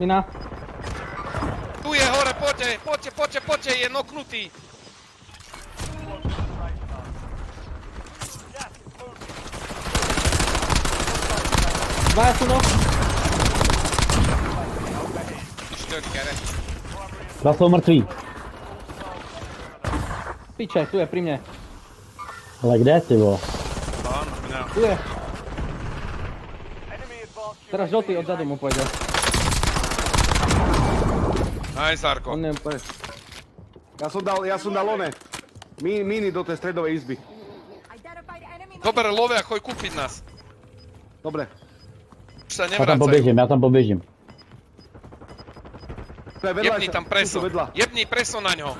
Mina. Tu je hore, poďte, je noknutý. Dvaja sú nok. Štökere. Dva sú mŕtví. Piče, tu je pri mne. Ale kde ty bol? Pán, mňa. Tu je. Teraz žltý odzadu mu pôjde. Aj, Sarko. On neviem pôjde. Ja som dal one. Miny do tej stredovej izby. Dobre, love a choj kúpiť nás. Dobre. Už sa Ja tam nevracajú. pobežím. Jebni tam preso. Jebni preso na ňo.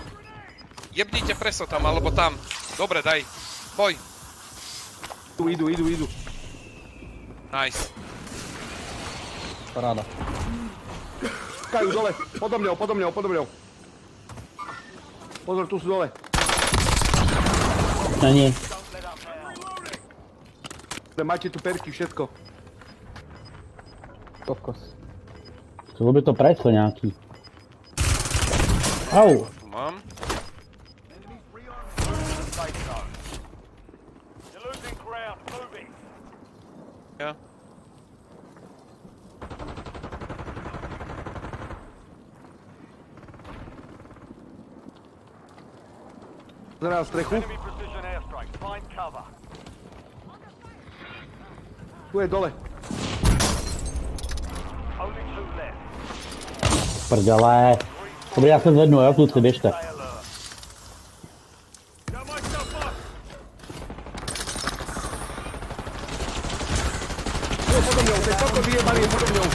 Jebnite preso tam, alebo tam. Dobre, daj. Boj. Idú. Nice. Paráda. Kajú dole. Podo mňou. Pozor, tu sú dole. No nie. Máte tu perky, všetko. Kokos. Chcelo by to preso nejaký. Au. Tu mám. Ja. Zerám strechu. Tu je dole. Prdele. Dobrý, já se zvednu, jo, kluci, běžte. Tu podo mňou, ten kokos vyjebaný je podo mňou.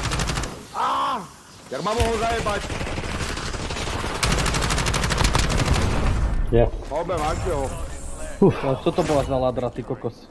Jak mám ho zajebať? Je. Máte ho. Ale čo to bola za ladra, ty kokos?